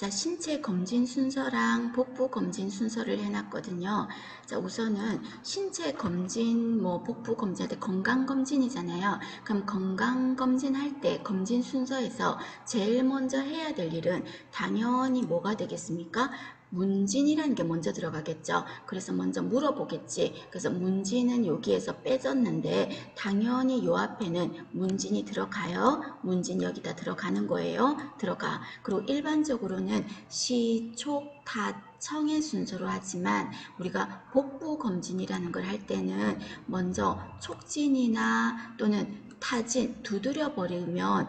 자, 신체 검진 순서랑 복부 검진 순서를 해놨거든요. 자, 우선은 신체 검진, 복부 검진할 때 건강 검진이잖아요. 그럼 건강 검진할 때 검진 순서에서 제일 먼저 해야 될 일은 당연히 뭐가 되겠습니까? 문진이라는 게 먼저 들어가겠죠. 그래서 먼저 물어보겠지. 그래서 문진은 여기에서 빼졌는데 당연히 요 앞에는 문진이 들어가요. 문진 여기다 들어가는 거예요. 들어가. 그리고 일반적으로는 시, 촉, 다, 청의 순서로 하지만 우리가 복부 검진이라는 걸 할 때는 먼저 촉진이나 또는 타진 두드려 버리면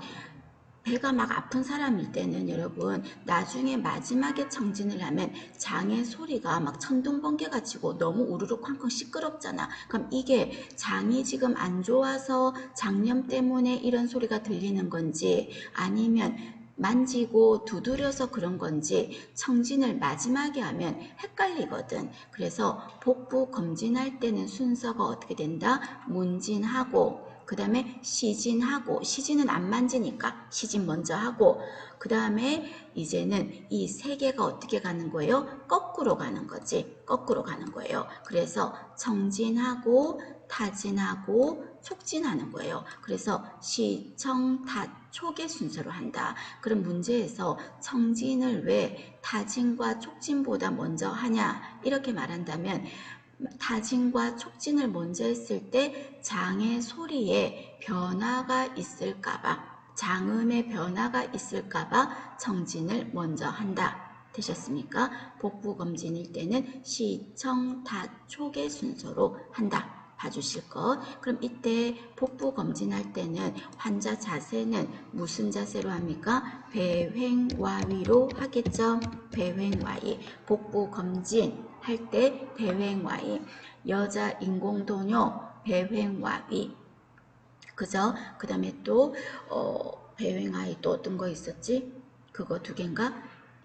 배가 막 아픈 사람일 때는 여러분 나중에 마지막에 청진을 하면 장의 소리가 막 천둥 번개 가지고 너무 우르르 쾅쾅 시끄럽잖아. 그럼 이게 장이 지금 안 좋아서 장염 때문에 이런 소리가 들리는 건지 아니면 만지고 두드려서 그런 건지 청진을 마지막에 하면 헷갈리거든. 그래서 복부 검진할 때는 순서가 어떻게 된다? 문진하고 그 다음에 시진하고, 시진은 안 만지니까 시진 먼저 하고, 그 다음에 이제는 이 세 개가 어떻게 가는 거예요? 거꾸로 가는 거지. 거꾸로 가는 거예요. 그래서 청진하고 타진하고 촉진하는 거예요. 그래서 시, 청, 타, 촉의 순서로 한다. 그럼 문제에서 청진을 왜 타진과 촉진보다 먼저 하냐? 이렇게 말한다면 타진과 촉진을 먼저 했을 때 장의 소리에 변화가 있을까봐, 장음의 변화가 있을까봐 청진을 먼저 한다. 되셨습니까? 복부 검진일 때는 시, 청, 타, 촉의 순서로 한다. 봐주실 것. 그럼 이때 복부 검진할 때는 환자 자세는 무슨 자세로 합니까? 배횡와위로 하겠죠? 배횡와위. 복부 검진 할 때 배횡와위. 여자 인공도뇨 배횡와위. 그죠? 그 다음에 또 배횡와위 또 어떤 거 있었지? 그거 두 개인가?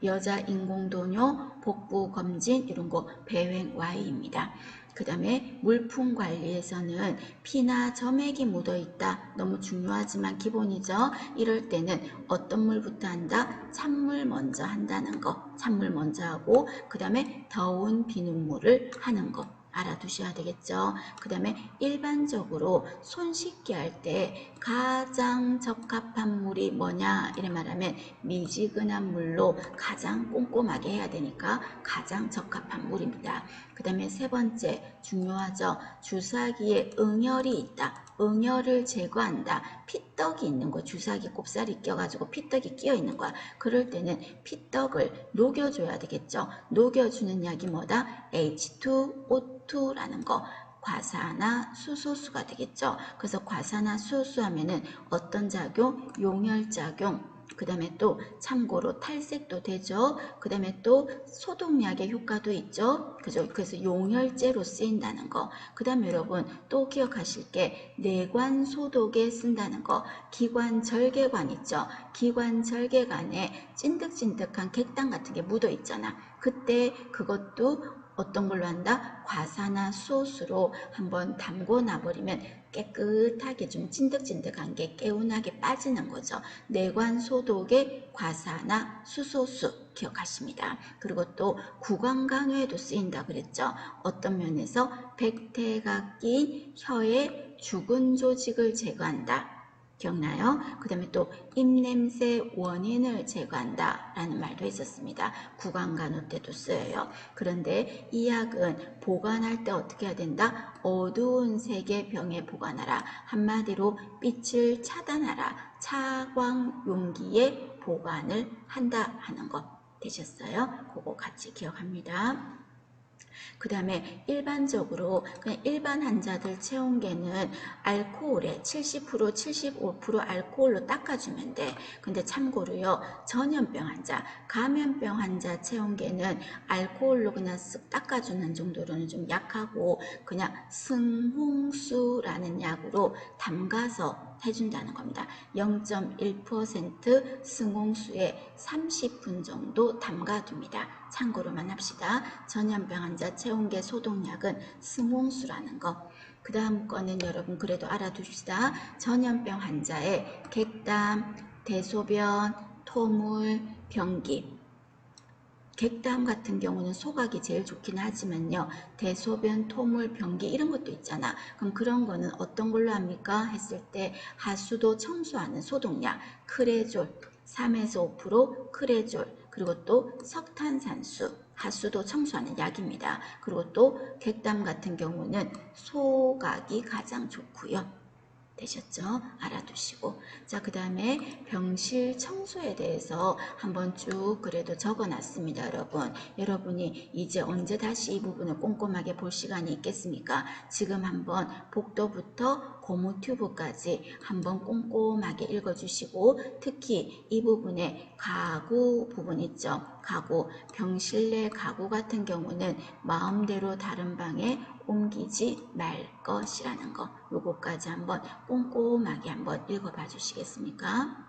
여자 인공도뇨 복부 검진 이런 거 배횡와위입니다. 그 다음에 물품 관리에서는 피나 점액이 묻어 있다. 너무 중요하지만 기본이죠. 이럴 때는 어떤 물부터 한다? 찬물 먼저 한다는 거. 찬물 먼저 하고 그 다음에 더운 비눗물을 하는 거. 알아두셔야 되겠죠. 그 다음에 일반적으로 손 씻기 할 때 가장 적합한 물이 뭐냐 이래 말하면 미지근한 물로 가장 꼼꼼하게 해야 되니까 가장 적합한 물입니다. 그 다음에 세 번째 중요하죠. 주사기에 응혈이 있다. 응혈을 제거한다. 피떡이 있는 거, 주사기 꼽살이 껴가지고 피떡이 끼어 있는 거야. 그럴 때는 피떡을 녹여줘야 되겠죠. 녹여주는 약이 뭐다? H2O2라는 거. 과산화수소수가 되겠죠. 그래서 과산화수소 하면은 어떤 작용? 용혈작용. 그 다음에 또 참고로 탈색도 되죠. 그 다음에 또 소독약의 효과도 있죠. 그죠? 그래서 용혈제로 쓰인다는 거. 그 다음에 여러분 또 기억하실 게 내관 소독에 쓴다는 거. 기관절개관 있죠. 기관절개관에 찐득찐득한 객단 같은 게 묻어 있잖아. 그때 그것도 어떤 걸로 한다? 과산화수소로 한번 담궈 놔버리면 깨끗하게 좀 찐득찐득한 게 개운하게 빠지는 거죠. 내관 소독에 과산화수소수 기억하십니다. 그리고 또 구강강요에도 쓰인다 그랬죠. 어떤 면에서 백태가 낀 혀의 죽은 조직을 제거한다. 기억나요? 그 다음에 또 입냄새 원인을 제거한다 라는 말도 있었습니다. 구강간호 때도 쓰여요. 그런데 이 약은 보관할 때 어떻게 해야 된다? 어두운 색의 병에 보관하라. 한마디로 빛을 차단하라. 차광 용기에 보관을 한다 하는 것 되셨어요? 그거 같이 기억합니다. 그 다음에 일반적으로 그냥 일반 환자들 체온계는 알코올에 70% 75% 알코올로 닦아주면 돼. 근데 참고로요, 전염병 환자, 감염병 환자 체온계는 알코올로 그냥 쓱 닦아주는 정도로는 좀 약하고 그냥 승홍수라는 약으로 담가서 해준다는 겁니다. 0.1% 승홍수에 30분 정도 담가둡니다. 참고로만 합시다. 전염병 환자 체온계 소독약은 승홍수라는 거. 그 다음 거는 여러분 그래도 알아둡시다. 전염병 환자의 객담, 대소변, 토물, 변기. 객담 같은 경우는 소각이 제일 좋긴 하지만요. 대소변, 토물, 변기 이런 것도 있잖아. 그럼 그런 거는 어떤 걸로 합니까? 했을 때 하수도 청소하는 소독약, 크레졸, 3에서 5% 크레졸, 그리고 또 석탄산수, 하수도 청소하는 약입니다. 그리고 또 객담 같은 경우는 소각이 가장 좋고요. 되셨죠? 알아두시고. 자, 그 다음에 병실 청소에 대해서 한번 쭉 그래도 적어 놨습니다, 여러분. 여러분이 이제 언제 다시 이 부분을 꼼꼼하게 볼 시간이 있겠습니까? 지금 한번 복도부터 고무 튜브까지 한번 꼼꼼하게 읽어주시고, 특히 이 부분에 가구 부분 있죠? 가구, 병실 내 가구 같은 경우는 마음대로 다른 방에 옮기지 말 것이라는 거, 요거까지 한번 꼼꼼하게 한번 읽어봐 주시겠습니까?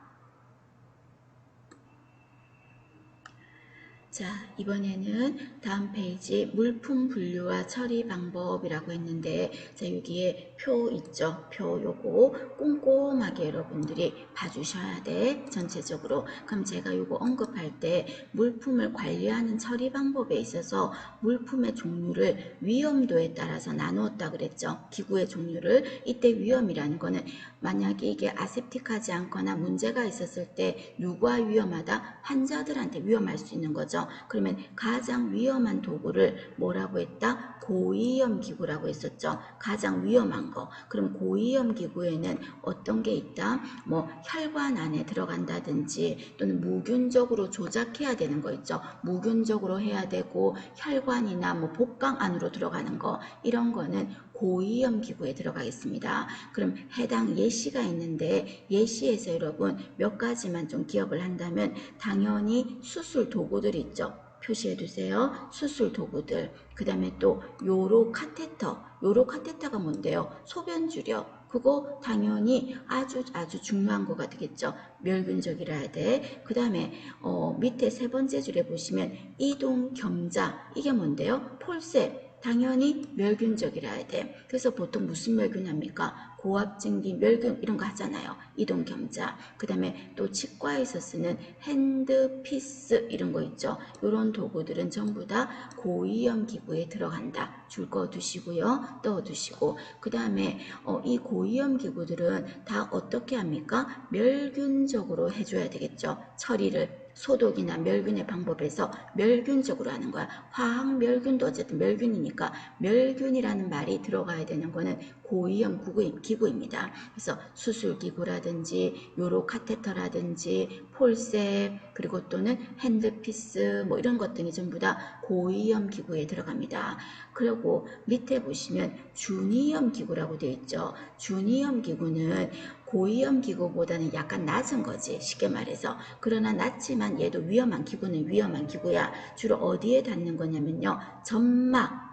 자, 이번에는 다음 페이지 물품 분류와 처리 방법이라고 했는데, 자, 여기에 표 있죠? 표 요거 꼼꼼하게 여러분들이 봐주셔야 돼. 전체적으로. 그럼 제가 요거 언급할 때 물품을 관리하는 처리 방법에 있어서 물품의 종류를 위험도에 따라서 나누었다 그랬죠? 기구의 종류를. 이때 위험이라는 거는 만약에 이게 아셉틱하지 않거나 문제가 있었을 때 누가 위험하다? 환자들한테 위험할 수 있는 거죠. 그러면 가장 위험한 도구를 뭐라고 했다? 고위험 기구라고 했었죠. 가장 위험한 거. 그럼 고위험 기구에는 어떤 게 있다? 뭐 혈관 안에 들어간다든지 또는 무균적으로 조작해야 되는 거 있죠. 무균적으로 해야 되고 혈관이나 뭐 복강 안으로 들어가는 거, 이런 거는 고위험 기구에 들어가겠습니다. 그럼 해당 예시가 있는데, 예시에서 여러분 몇 가지만 좀 기억을 한다면 당연히 수술 도구들 있죠. 표시해 두세요. 수술 도구들. 그 다음에 또 요로 카테터. 요로 카테터가 뭔데요? 소변주려. 그거 당연히 아주 중요한 거가 되겠죠. 멸균적이라 해야 돼. 그 다음에 밑에 세 번째 줄에 보시면 이동 경자. 이게 뭔데요? 폴셉. 당연히 멸균적이라 해야 돼. 그래서 보통 무슨 멸균 합니까? 고압증기 멸균 이런 거 하잖아요. 이동경자. 그 다음에 또 치과에서 쓰는 핸드피스 이런 거 있죠. 이런 도구들은 전부 다 고위험 기구에 들어간다. 줄 거 두시고요. 떠 두시고. 그 다음에 이 고위험 기구들은 다 어떻게 합니까? 멸균적으로 해줘야 되겠죠. 처리를. 소독이나 멸균의 방법에서 멸균적으로 하는 거야. 화학 멸균도 어쨌든 멸균이니까 멸균이라는 말이 들어가야 되는 거는 고위험 기구입니다. 그래서 수술기구라든지 요로 카테터라든지 폴셉 그리고 또는 핸드피스 뭐 이런 것들이 전부 다 고위험 기구에 들어갑니다. 그리고 밑에 보시면 준위험 기구라고 되어 있죠. 준위험 기구는 고위험 기구보다는 약간 낮은 거지, 쉽게 말해서. 그러나 낮지만 얘도 위험한 기구는 위험한 기구야. 주로 어디에 닿는 거냐면요, 점막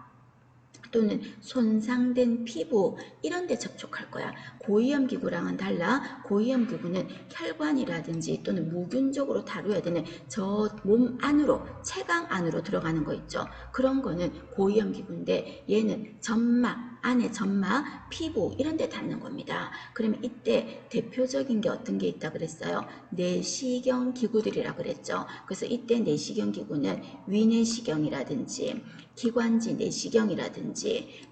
또는 손상된 피부 이런 데 접촉할 거야. 고위험 기구랑은 달라. 고위험 기구는 혈관이라든지 또는 무균적으로 다뤄야 되는 저 몸 안으로, 체강 안으로 들어가는 거 있죠. 그런 거는 고위험 기구인데 얘는 점막, 안에 점막, 피부 이런 데 닿는 겁니다. 그러면 이때 대표적인 게 어떤 게 있다 그랬어요? 내시경 기구들이라 그랬죠. 그래서 이때 내시경 기구는 위내시경이라든지 기관지 내시경이라든지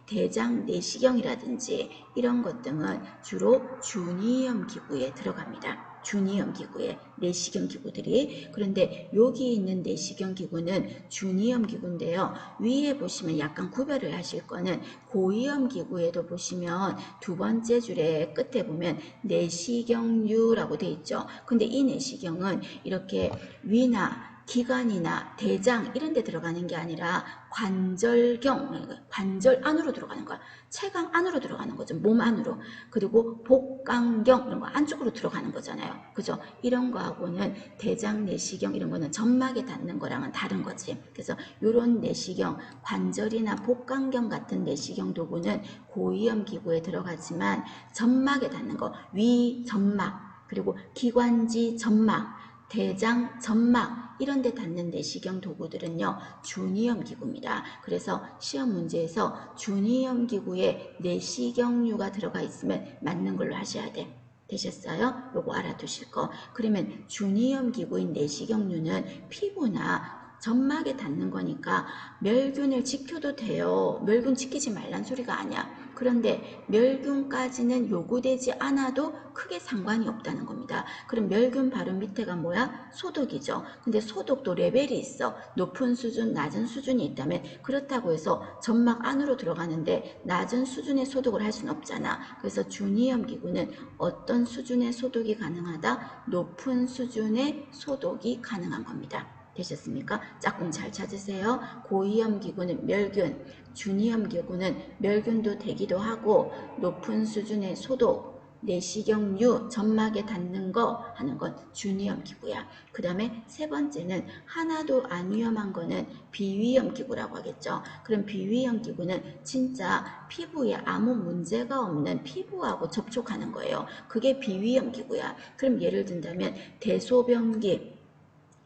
대장 내시경이라든지 이런 것 등은 주로 준위험 기구에 들어갑니다. 준위험 기구에 내시경 기구들이. 그런데 여기 있는 내시경 기구는 준위험 기구인데요. 위에 보시면 약간 구별을 하실 거는 고위험 기구에도 보시면 두 번째 줄에 끝에 보면 내시경류라고 돼 있죠. 근데 이 내시경은 이렇게 위나 기관이나 대장 이런 데 들어가는 게 아니라 관절경, 관절 안으로 들어가는 거야. 체강 안으로 들어가는 거죠. 몸 안으로. 그리고 복강경 이런 거 안쪽으로 들어가는 거잖아요. 그죠? 이런 거하고는 대장 내시경 이런 거는 점막에 닿는 거랑은 다른 거지. 그래서 이런 내시경, 관절이나 복강경 같은 내시경 도구는 고위험 기구에 들어가지만 점막에 닿는 거, 위 점막, 그리고 기관지 점막, 대장, 점막 이런 데 닿는 내시경 도구들은요, 준위험 기구입니다. 그래서 시험 문제에서 준위험 기구에 내시경류가 들어가 있으면 맞는 걸로 하셔야 돼. 되셨어요? 요거 알아두실 거. 그러면 준위험 기구인 내시경류는 피부나 점막에 닿는 거니까 멸균을 지켜도 돼요. 멸균 지키지 말란 소리가 아니야. 그런데 멸균까지는 요구되지 않아도 크게 상관이 없다는 겁니다. 그럼 멸균 바로 밑에가 뭐야? 소독이죠. 근데 소독도 레벨이 있어. 높은 수준, 낮은 수준이 있다면 그렇다고 해서 점막 안으로 들어가는데 낮은 수준의 소독을 할 수는 없잖아. 그래서 주니엄 기구는 어떤 수준의 소독이 가능하다? 높은 수준의 소독이 가능한 겁니다. 되셨습니까? 짝꿍 잘 찾으세요. 고위험 기구는 멸균, 주니엄 기구는 멸균도 되기도 하고 높은 수준의 소독, 내시경류, 점막에 닿는 거 하는 건 주니엄 기구야. 그 다음에 세 번째는 하나도 안 위험한 거는 비위험 기구라고 하겠죠. 그럼 비위험 기구는 진짜 피부에 아무 문제가 없는 피부하고 접촉하는 거예요. 그게 비위험 기구야. 그럼 예를 든다면 대소변기,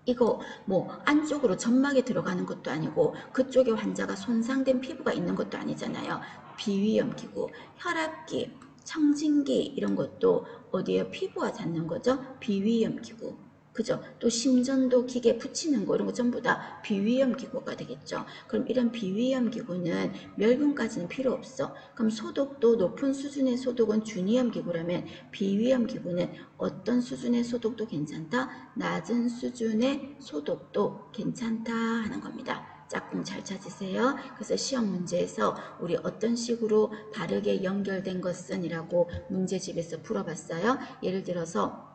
이거 뭐 안쪽으로 점막에 들어가는 것도 아니고 그쪽에 환자가 손상된 피부가 있는 것도 아니잖아요. 비위험 기구, 혈압기, 청진기 이런 것도 어디에 피부와 닿는 거죠? 비위험 기구. 그죠? 또 심전도 기계 붙이는 거 이런 거 전부 다 비위험 기구가 되겠죠. 그럼 이런 비위험 기구는 멸균까지는 필요 없어. 그럼 소독도 높은 수준의 소독은 주니엄 기구라면 비위험 기구는 어떤 수준의 소독도 괜찮다? 낮은 수준의 소독도 괜찮다 하는 겁니다. 짝꿍 잘 찾으세요. 그래서 시험 문제에서 우리 어떤 식으로 바르게 연결된 것은 이라고 문제집에서 풀어봤어요. 예를 들어서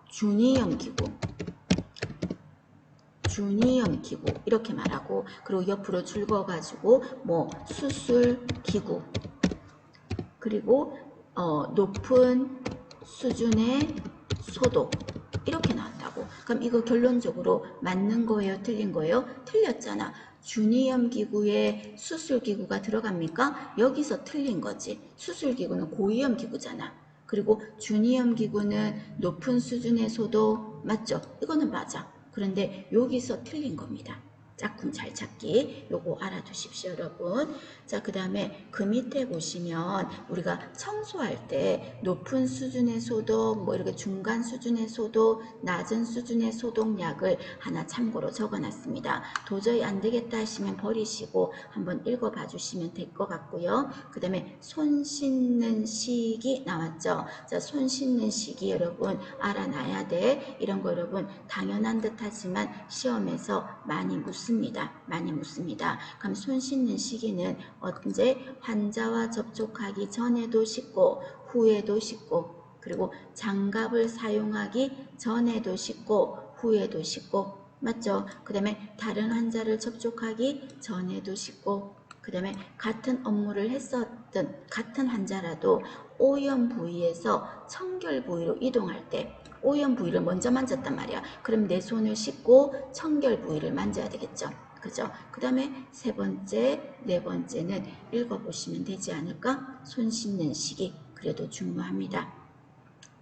주니엄 기구 이렇게 말하고 그리고 옆으로 줄거가지고 뭐 수술 기구 그리고 높은 수준의 소독 이렇게 나왔다고. 그럼 이거 결론적으로 맞는 거예요? 틀린 거예요? 틀렸잖아. 주니엄 기구에 수술 기구가 들어갑니까? 여기서 틀린 거지. 수술 기구는 고위험 기구잖아. 그리고 주니엄 기구는 높은 수준의 소독 맞죠? 이거는 맞아. 그런데 여기서 틀린 겁니다. 짝꿍 잘 찾기 요거 알아두십시오 여러분. 자, 그 다음에 그 밑에 보시면 우리가 청소할 때 높은 수준의 소독 뭐 이렇게 중간 수준의 소독 낮은 수준의 소독약을 하나 참고로 적어 놨습니다. 도저히 안 되겠다 하시면 버리시고 한번 읽어 봐 주시면 될 것 같고요. 그 다음에 손 씻는 시기 나왔죠. 자, 손 씻는 시기 여러분 알아놔야 돼. 이런 거 여러분 당연한 듯 하지만 시험에서 많이 묻습니다. 그럼 손 씻는 시기는 언제? 환자와 접촉하기 전에도 씻고 후에도 씻고 그리고 장갑을 사용하기 전에도 씻고 후에도 씻고 맞죠? 그 다음에 다른 환자를 접촉하기 전에도 씻고 그 다음에 같은 업무를 했었던 같은 환자라도 오염 부위에서 청결 부위로 이동할 때 오염 부위를 먼저 만졌단 말이야. 그럼 내 손을 씻고 청결 부위를 만져야 되겠죠. 그죠? 그 다음에 세 번째, 네 번째는 읽어보시면 되지 않을까? 손 씻는 시기. 그래도 중요합니다.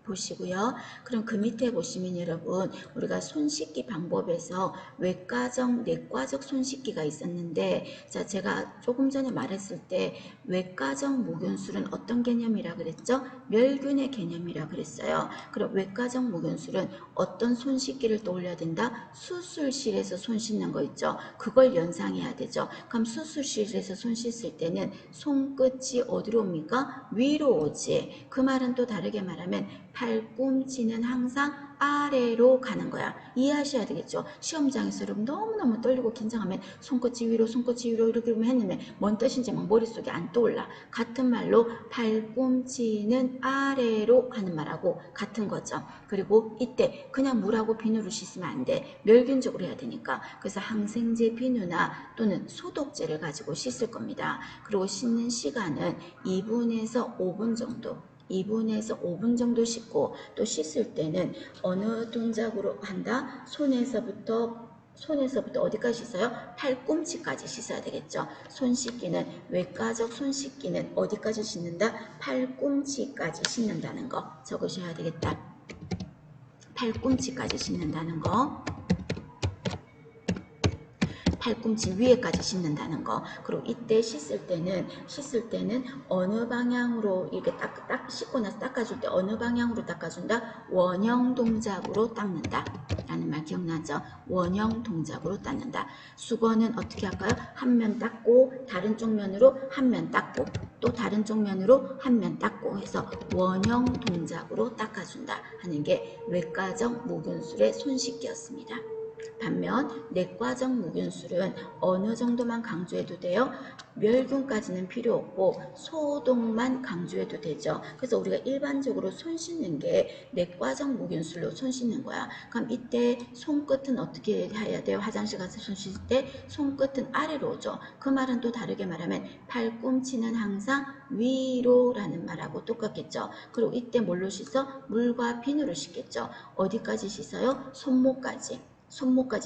보시고요. 그럼 그 밑에 보시면 여러분 우리가 손 씻기 방법에서 외과적, 내과적 손 씻기가 있었는데 자 제가 조금 전에 말했을 때 외과적 무균술은 어떤 개념이라 그랬죠? 멸균의 개념이라 그랬어요. 그럼 외과적 무균술은 어떤 손 씻기를 떠올려야 된다? 수술실에서 손 씻는 거 있죠? 그걸 연상해야 되죠. 그럼 수술실에서 손 씻을 때는 손끝이 어디로 옵니까? 위로 오지. 그 말은 또 다르게 말하면 팔꿈치는 항상 아래로 가는 거야. 이해하셔야 되겠죠. 시험장에서 여러분 너무너무 떨리고 긴장하면 손끝이 위로 이렇게 했는데 뭔 뜻인지 막 머릿속에 안 떠올라. 같은 말로 팔꿈치는 아래로 하는 말하고 같은 거죠. 그리고 이때 그냥 물하고 비누로 씻으면 안 돼. 멸균적으로 해야 되니까. 그래서 항생제 비누나 또는 소독제를 가지고 씻을 겁니다. 그리고 씻는 시간은 2분에서 5분 정도. 2분에서 5분 정도 씻고 또 씻을 때는 어느 동작으로 한다? 손에서부터 어디까지 씻어요? 팔꿈치까지 씻어야 되겠죠. 손 씻기는 외과적 손 씻기는 어디까지 씻는다? 팔꿈치까지 씻는다는 거 적으셔야 되겠다. 팔꿈치까지 씻는다는 거. 팔꿈치 위에까지 씻는다는 거. 그리고 이때 씻을 때는 어느 방향으로 이렇게 딱 씻고 나서 닦아줄 때 어느 방향으로 닦아준다? 원형 동작으로 닦는다 라는 말 기억나죠? 원형 동작으로 닦는다. 수건은 어떻게 할까요? 한 면 닦고 다른 쪽 면으로 한 면 닦고 또 다른 쪽 면으로 한 면 닦고 해서 원형 동작으로 닦아준다 하는 게 외과적 무균술의 손씻기였습니다. 반면 내과적 무균술은 어느 정도만 강조해도 돼요? 멸균까지는 필요 없고 소독만 강조해도 되죠. 그래서 우리가 일반적으로 손 씻는 게 내과적 무균술로 손 씻는 거야. 그럼 이때 손끝은 어떻게 해야 돼요? 화장실 가서 손 씻을 때 손끝은 아래로 오죠. 그 말은 또 다르게 말하면 팔꿈치는 항상 위로 라는 말하고 똑같겠죠. 그리고 이때 뭘로 씻어? 물과 비누로 씻겠죠. 어디까지 씻어요? 손목까지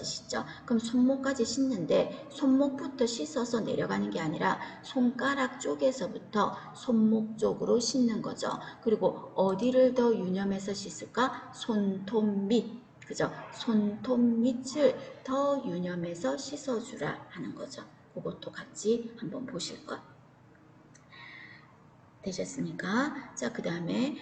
씻죠. 그럼 손목까지 씻는데 손목부터 씻어서 내려가는 게 아니라 손가락 쪽에서부터 손목 쪽으로 씻는 거죠. 그리고 어디를 더 유념해서 씻을까? 손톱 밑. 그죠? 손톱 밑을 더 유념해서 씻어주라 하는 거죠. 그것도 같이 한번 보실 것. 되셨습니까? 자, 그 다음에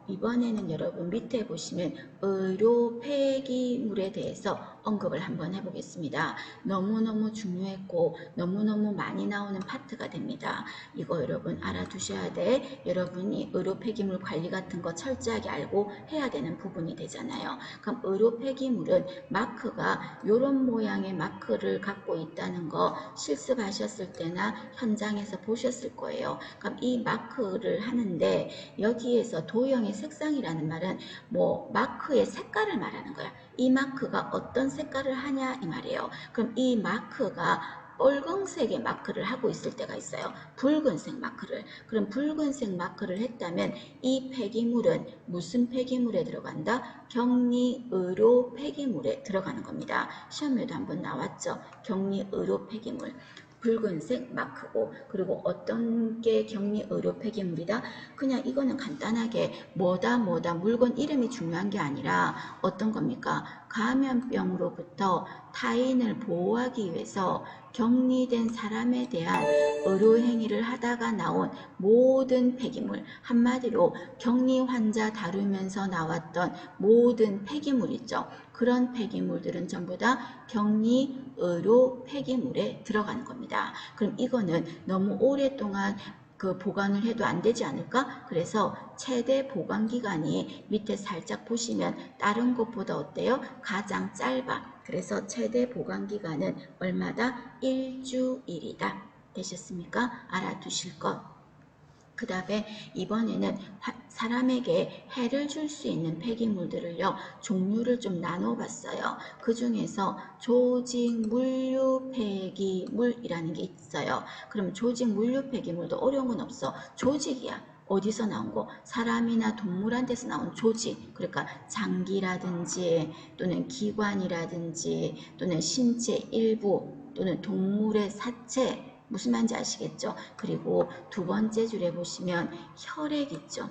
이번에는 여러분 밑에 보시면 의료 폐기물에 대해서 언급을 한번 해보겠습니다. 너무너무 중요했고 너무너무 많이 나오는 파트가 됩니다. 이거 여러분 알아두셔야 돼. 여러분이 의료 폐기물 관리 같은 거 철저하게 알고 해야 되는 부분이 되잖아요. 그럼 의료 폐기물은 마크가 이런 모양의 마크를 갖고 있다는 거 실습하셨을 때나 현장에서 보셨을 거예요. 그럼 이 마크를 하는데 여기에서 도형의 색상이라는 말은 뭐 마크의 색깔을 말하는 거야. 이 마크가 어떤 색깔을 하냐 이 말이에요. 그럼 이 마크가 빨간색의 마크를 하고 있을 때가 있어요. 붉은색 마크를. 그럼 붉은색 마크를 했다면 이 폐기물은 무슨 폐기물에 들어간다? 격리의료 폐기물에 들어가는 겁니다. 시험에도 한번 나왔죠. 격리의료 폐기물. 붉은색 마크고 그리고 어떤 게 격리의료 폐기물이다? 그냥 이거는 간단하게 뭐다 물건 이름이 중요한 게 아니라 어떤 겁니까? 감염병으로부터 타인을 보호하기 위해서 격리된 사람에 대한 의료행위를 하다가 나온 모든 폐기물, 한마디로 격리 환자 다루면서 나왔던 모든 폐기물 있죠. 그런 폐기물들은 전부 다 격리 의료 폐기물에 들어가는 겁니다. 그럼 이거는 너무 오랫동안 보관을 해도 안 되지 않을까? 그래서 최대 보관 기간이 밑에 살짝 보시면 다른 것보다 어때요? 가장 짧아. 그래서 최대 보관 기간은 얼마다? 일주일이다. 되셨습니까? 알아두실 것. 그 다음에 이번에는 사람에게 해를 줄 수 있는 폐기물들을요 종류를 좀 나눠봤어요. 그 중에서 조직 물류 폐기물이라는 게 있어요. 그럼 조직 물류 폐기물도 어려운 건 없어. 조직이야. 어디서 나온 거? 사람이나 동물한테서 나온 조직. 그러니까 장기라든지 또는 기관이라든지 또는 신체 일부 또는 동물의 사체, 무슨 말인지 아시겠죠? 그리고 두 번째 줄에 보시면 혈액 있죠.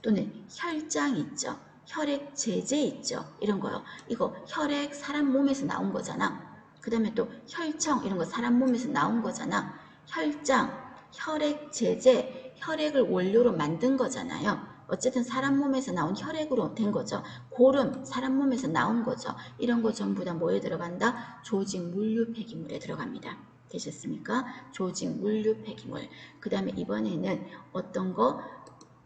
또는 혈장 있죠. 혈액 제제 있죠. 이런 거요. 이거 혈액 사람 몸에서 나온 거잖아. 그 다음에 또 혈청 이런 거 사람 몸에서 나온 거잖아. 혈장, 혈액 제제, 혈액을 원료로 만든 거잖아요. 어쨌든 사람 몸에서 나온 혈액으로 된 거죠. 고름, 사람 몸에서 나온 거죠. 이런 거 전부 다 뭐에 들어간다? 조직 물류 폐기물에 들어갑니다. 되셨습니까? 조직 물류 폐기물. 그 다음에 이번에는 어떤 거?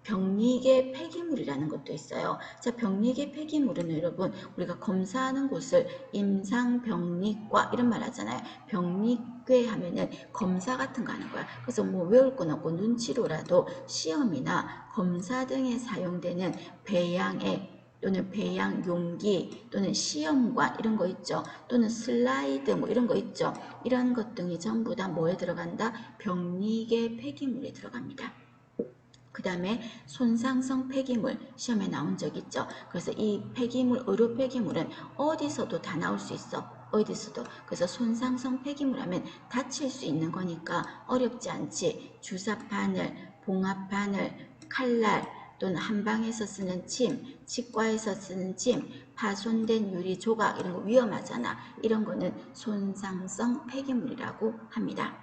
병리계 폐기물이라는 것도 있어요. 자, 병리계 폐기물은 여러분 우리가 검사하는 곳을 임상병리과 이런 말 하잖아요. 병리괴 하면은 검사 같은 거 하는 거야. 그래서 뭐 외울 건 없고 눈치로라도 시험이나 검사 등에 사용되는 배양액 또는 배양 용기 또는 시험관 이런 거 있죠. 또는 슬라이드 뭐 이런 거 있죠. 이런 것 등이 전부 다 뭐에 들어간다? 병리계 폐기물에 들어갑니다. 그 다음에 손상성 폐기물 시험에 나온 적 있죠. 그래서 이 폐기물, 의료 폐기물은 어디서도 다 나올 수 있어. 어디서도. 그래서 손상성 폐기물 하면 다칠 수 있는 거니까 어렵지 않지. 주사 바늘, 봉합 바늘, 칼날, 또는 한방에서 쓰는 침, 치과에서 쓰는 침, 파손된 유리 조각 이런 거 위험하잖아. 이런 거는 손상성 폐기물이라고 합니다.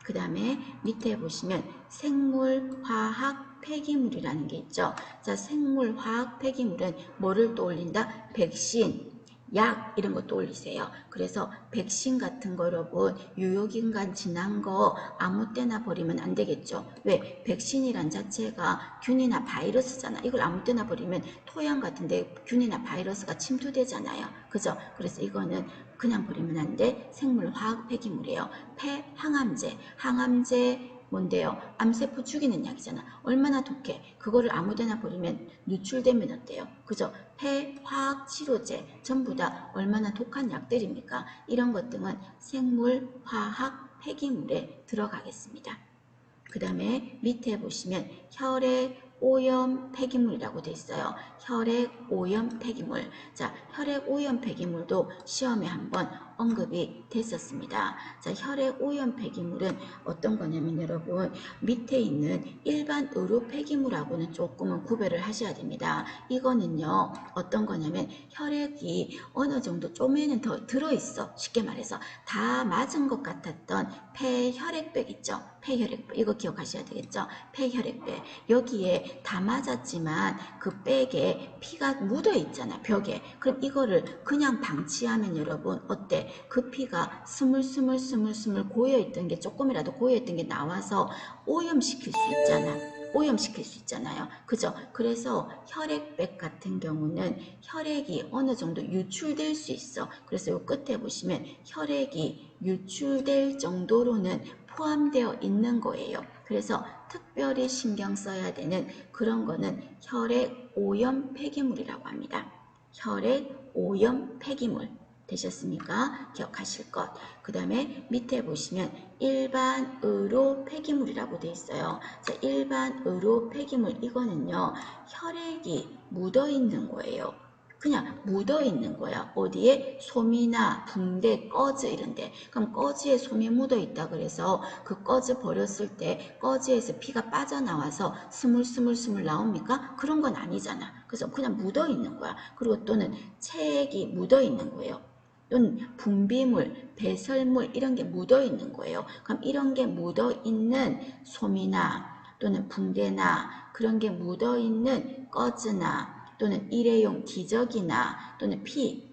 그 다음에 밑에 보시면 생물화학 폐기물이라는 게 있죠. 자, 생물화학 폐기물은 뭐를 떠올린다? 백신, 약 이런 거 떠올리세요. 그래서 백신 같은 거 여러분 유효기간 지난 거 아무 때나 버리면 안 되겠죠. 왜? 백신이란 자체가 균이나 바이러스잖아. 이걸 아무 때나 버리면 토양 같은데 균이나 바이러스가 침투되잖아요. 그죠? 그래서 이거는 그냥 버리면 안 돼. 생물화학 폐기물이에요. 항암제, 항암제 뭔데요? 암세포 죽이는 약이잖아. 얼마나 독해. 그거를 아무데나 버리면 누출되면 어때요? 그죠? 화학치료제 전부 다 얼마나 독한 약들입니까? 이런 것들은 생물화학 폐기물에 들어가겠습니다. 그 다음에 밑에 보시면 혈액 오염 폐기물이라고 되어 있어요. 혈액 오염 폐기물. 자, 혈액 오염 폐기물도 시험에 한번 언급이 됐었습니다. 자, 혈액 오염 폐기물은 어떤 거냐면 여러분 밑에 있는 일반 의료 폐기물하고는 조금은 구별을 하셔야 됩니다. 이거는요 어떤 거냐면 혈액이 어느 정도 좀에는 더 들어있어. 쉽게 말해서 다 맞은 것 같았던 폐혈액백 있죠. 폐혈액백 이거 기억하셔야 되겠죠. 폐혈액백 여기에 다 맞았지만 그 백에 피가 묻어 있잖아. 벽에. 그럼 이거를 그냥 방치하면 여러분 어때? 그 피가 스물스물 고여있던 게 조금이라도 고여있던 게 나와서 오염시킬 수 있잖아. 오염시킬 수 있잖아요. 그죠? 그래서 혈액백 같은 경우는 혈액이 어느 정도 유출될 수 있어. 그래서 요 끝에 보시면 혈액이 유출될 정도로는 포함되어 있는 거예요. 그래서 특별히 신경 써야 되는 그런 거는 혈액 오염 폐기물이라고 합니다. 혈액 오염 폐기물. 되셨습니까? 기억하실 것. 그 다음에 밑에 보시면 일반 의료 폐기물이라고 되어 있어요. 자, 일반 의료 폐기물 이거는요. 혈액이 묻어 있는 거예요. 그냥 묻어 있는 거야. 어디에? 솜이나 붕대, 꺼즈 이런데. 그럼 꺼즈에 솜이 묻어 있다 그래서 그 꺼즈 버렸을 때 꺼즈에서 피가 빠져나와서 스물스물 나옵니까? 그런 건 아니잖아. 그래서 그냥 묻어 있는 거야. 그리고 또는 체액이 묻어 있는 거예요. 또는 분비물, 배설물 이런 게 묻어 있는 거예요. 그럼 이런 게 묻어 있는 솜이나 또는 붕대나 그런 게 묻어 있는 꺼즈나 또는 일회용 기저귀나 또는 피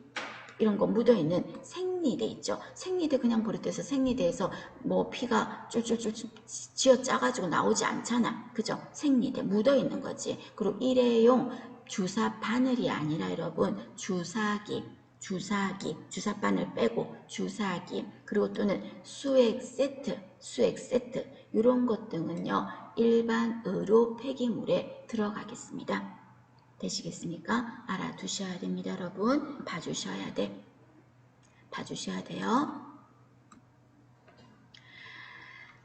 이런 거 묻어 있는 생리대 있죠. 생리대 그냥 버릇돼서 생리대에서 뭐 피가 쫄쫄쫄 쥐어 짜가지고 나오지 않잖아. 그죠? 생리대 묻어 있는 거지. 그리고 일회용 주사 바늘이 아니라 여러분 주사기 주사 바늘 빼고 주사기 그리고 또는 수액 세트 이런 것 등은요 일반 의료 폐기물에 들어가겠습니다. 되시겠습니까? 알아두셔야 됩니다, 여러분. 봐주셔야 돼. 봐주셔야 돼요.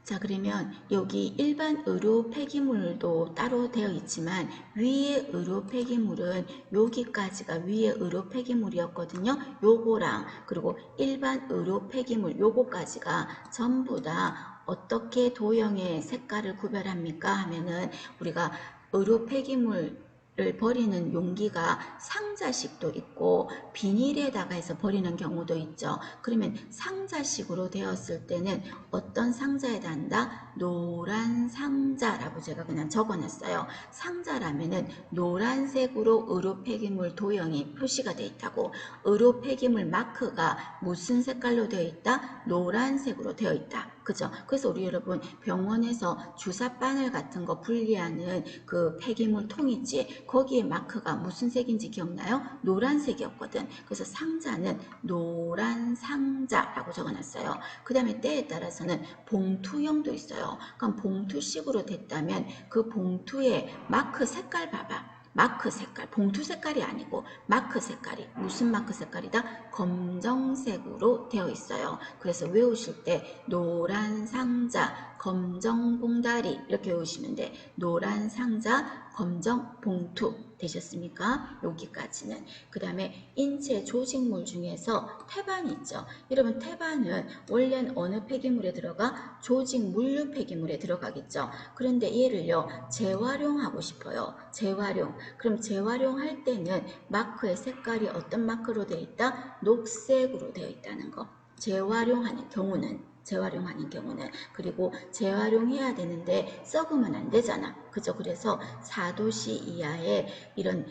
자, 그러면 여기 일반 의료 폐기물도 따로 되어 있지만 위의 의료 폐기물은 여기까지가 위의 의료 폐기물이었거든요. 요거랑 그리고 일반 의료 폐기물 요거까지가 전부 다 어떻게 도형의 색깔을 구별합니까? 하면은 우리가 의료 폐기물 를 버리는 용기가 상자식도 있고 비닐에다가 해서 버리는 경우도 있죠. 그러면 상자식으로 되었을 때는 어떤 상자에 단다? 노란 상자라고 제가 그냥 적어놨어요. 상자라면은 노란색으로 의료 폐기물 도형이 표시가 되어 있다고. 의료 폐기물 마크가 무슨 색깔로 되어 있다? 노란색으로 되어 있다. 그죠? 그래서 우리 여러분 병원에서 주사 바늘 같은 거 분리하는 그 폐기물 통 있지? 거기에 마크가 무슨 색인지 기억나요? 노란색이었거든. 그래서 상자는 노란 상자라고 적어놨어요. 그 다음에 때에 따라서는 봉투형도 있어요. 그럼 봉투식으로 됐다면 그 봉투의 마크 색깔 봐봐. 마크 색깔, 봉투 색깔이 아니고 마크 색깔이 무슨 마크 색깔이다? 검정색으로 되어 있어요. 그래서 외우실 때 노란 상자, 검정 봉다리 이렇게 외우시면 돼. 노란 상자, 검정 봉투 되셨습니까? 여기까지는. 그 다음에 인체 조직물 중에서 태반이 있죠. 여러분 태반은 원래는 어느 폐기물에 들어가? 조직 물류 폐기물에 들어가겠죠. 그런데 얘를요 재활용하고 싶어요. 재활용. 그럼 재활용할 때는 마크의 색깔이 어떤 마크로 되어 있다? 녹색으로 되어 있다는 거. 재활용하는 경우는 그리고 재활용해야 되는데 썩으면 안 되잖아. 그죠? 그래서 4도씨 이하의 이런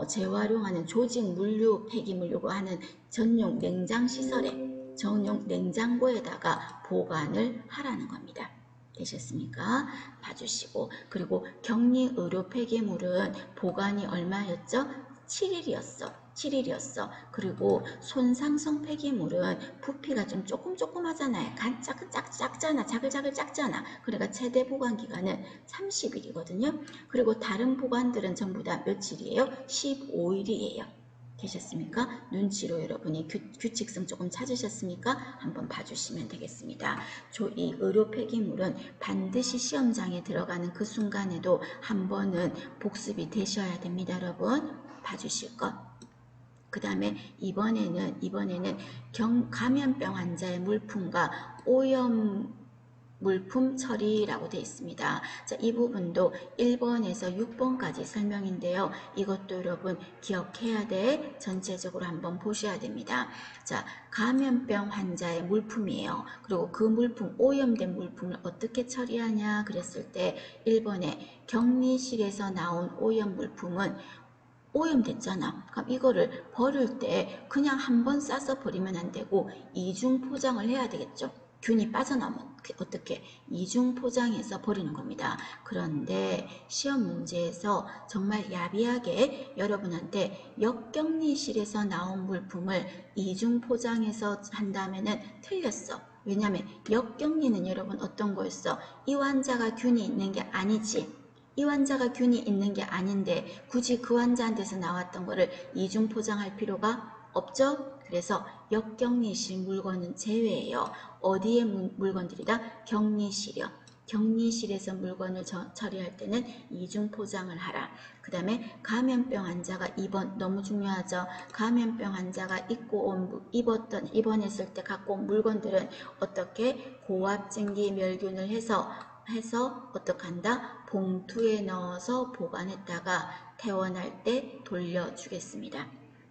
재활용하는 조직 물류 폐기물 요구하는 전용 냉장시설에 전용 냉장고에다가 보관을 하라는 겁니다. 되셨습니까? 봐주시고 그리고 격리 의료 폐기물은 보관이 얼마였죠? 7일이었어. 그리고 손상성 폐기물은 부피가 좀 조그마잖아요. 작잖아. 자글자글 작잖아. 그러니까 최대 보관 기간은 30일이거든요. 그리고 다른 보관들은 전부 다 며칠이에요? 15일이에요. 되셨습니까? 눈치로 여러분이 규칙성 조금 찾으셨습니까? 한번 봐주시면 되겠습니다. 이 의료 폐기물은 반드시 시험장에 들어가는 그 순간에도 한 번은 복습이 되셔야 됩니다. 여러분 봐주실 것. 그 다음에 이번에는 감염병 환자의 물품과 오염 물품 처리라고 되어 있습니다. 자, 이 부분도 1번에서 6번까지 설명인데요. 이것도 여러분 기억해야 돼. 전체적으로 한번 보셔야 됩니다. 자, 감염병 환자의 물품이에요. 그리고 그 물품, 오염된 물품을 어떻게 처리하냐 그랬을 때 1번에 격리실에서 나온 오염 물품은 오염됐잖아. 그럼 이거를 버릴 때 그냥 한 번 싸서 버리면 안 되고 이중 포장을 해야 되겠죠. 균이 빠져나오면 어떻게 이중 포장해서 버리는 겁니다. 그런데 시험 문제에서 정말 야비하게 여러분한테 역격리실에서 나온 물품을 이중 포장해서 한다면은 틀렸어. 왜냐하면 역격리는 여러분 어떤 거였어? 이 환자가 균이 있는 게 아니지. 이 환자가 균이 있는 게 아닌데 굳이 그 환자한테서 나왔던 거를 이중 포장할 필요가 없죠? 그래서 역격리실 물건은 제외예요. 어디에 물건들이다? 격리실이요. 격리실에서 물건을 처리할 때는 이중 포장을 하라. 그 다음에 감염병 환자가 너무 중요하죠. 감염병 환자가 입원했을 때 갖고 온 물건들은 어떻게 고압증기 멸균을 해서 어떡한다? 봉투에 넣어서 보관했다가 퇴원할 때 돌려주겠습니다.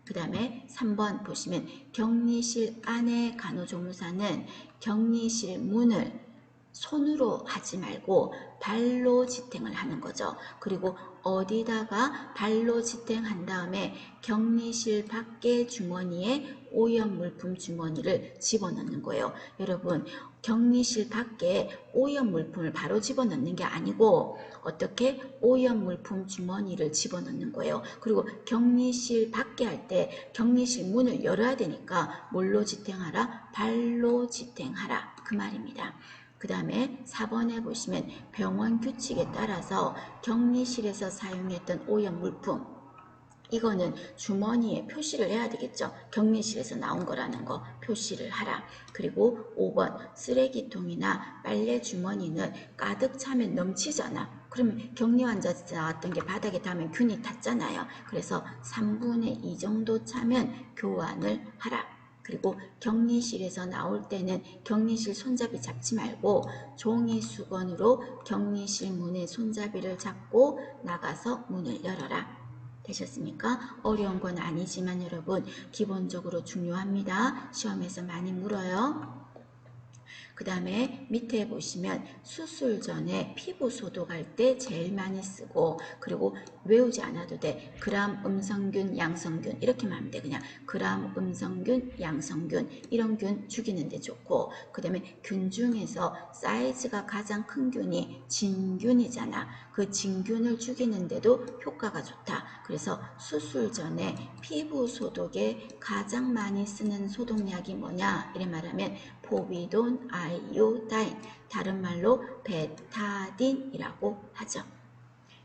그 다음에 3번 보시면 격리실 안에 간호조무사는 격리실 문을 손으로 하지 말고 발로 지탱을 하는 거죠. 그리고 어디다가 발로 지탱한 다음에 격리실 밖의 주머니에 오염물품 주머니를 집어넣는 거예요. 여러분 격리실 밖에 오염물품을 바로 집어넣는 게 아니고 어떻게 오염물품 주머니를 집어넣는 거예요. 그리고 격리실 밖에 할 때 격리실 문을 열어야 되니까 뭘로 지탱하라? 발로 지탱하라. 그 말입니다. 그 다음에 4번에 보시면 병원 규칙에 따라서 격리실에서 사용했던 오염물품 이거는 주머니에 표시를 해야 되겠죠. 격리실에서 나온 거라는 거 표시를 하라. 그리고 5번 쓰레기통이나 빨래 주머니는 가득 차면 넘치잖아. 그러면 격리 환자 나왔던 게 바닥에 닿으면 균이 탔잖아요. 그래서 3분의 2 정도 차면 교환을 하라. 그리고 격리실에서 나올 때는 격리실 손잡이 잡지 말고 종이 수건으로 격리실 문의 손잡이를 잡고 나가서 문을 열어라. 되셨습니까? 어려운 건 아니지만 여러분 기본적으로 중요합니다. 시험에서 많이 물어요. 그 다음에 밑에 보시면 수술 전에 피부 소독할 때 제일 많이 쓰고 그리고 외우지 않아도 돼. 그람 음성균, 양성균 이렇게만 하면 돼. 그냥 그람 음성균, 양성균 이런 균 죽이는 데 좋고 그 다음에 균 중에서 사이즈가 가장 큰 균이 진균이잖아. 그 진균을 죽이는 데도 효과가 좋다. 그래서 수술 전에 피부 소독에 가장 많이 쓰는 소독약이 뭐냐 이래 말하면 포비돈, 아이오다인, 다른 말로 베타딘이라고 하죠.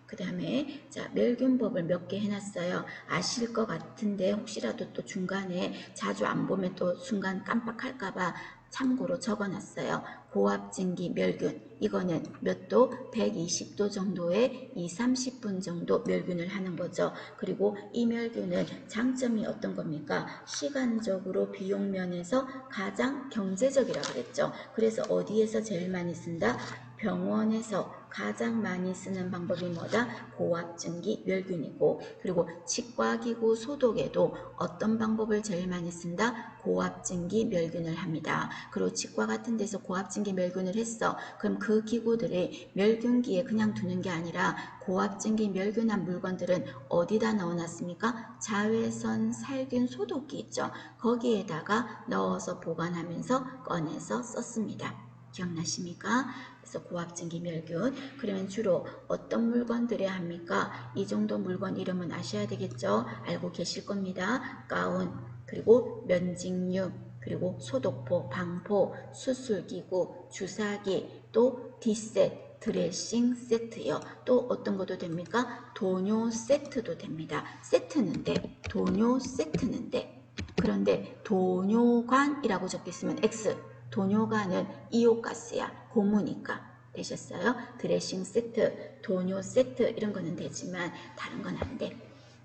그 다음에 자 멸균법을 몇 개 해놨어요. 아실 것 같은데 혹시라도 또 중간에 자주 안 보면 또 순간 깜빡할까봐 참고로 적어놨어요. 고압증기 멸균 이거는 몇 도? 120도 정도에 2, 30분 정도 멸균을 하는 거죠. 그리고 이 멸균은 장점이 어떤 겁니까? 시간적으로 비용 면에서 가장 경제적이라고 그랬죠. 그래서 어디에서 제일 많이 쓴다? 병원에서 가장 많이 쓰는 방법이 뭐다? 고압증기 멸균이고, 그리고 치과기구 소독에도 어떤 방법을 제일 많이 쓴다? 고압증기 멸균을 합니다. 그리고 치과 같은 데서 고압증기 멸균을 했어. 그럼 그 기구들이 멸균기에 그냥 두는 게 아니라 고압증기 멸균한 물건들은 어디다 넣어놨습니까? 자외선 살균 소독기 있죠. 거기에다가 넣어서 보관하면서 꺼내서 썼습니다. 기억나십니까? 그래서 고압증기 멸균. 그러면 주로 어떤 물건들에 합니까? 이 정도 물건 이름은 아셔야 되겠죠? 알고 계실 겁니다. 가운, 그리고 면직류, 그리고 소독포, 방포, 수술기구, 주사기, 또 디셋, 드레싱 세트요. 또 어떤 것도 됩니까? 도뇨 세트도 됩니다. 세트는 돼. 도뇨 세트는 돼. 그런데 도뇨관이라고 적혀있으면 X. 도뇨관은 이오가스야. 고무니까. 되셨어요? 드레싱 세트, 도뇨 세트 이런 거는 되지만 다른 건 안 돼.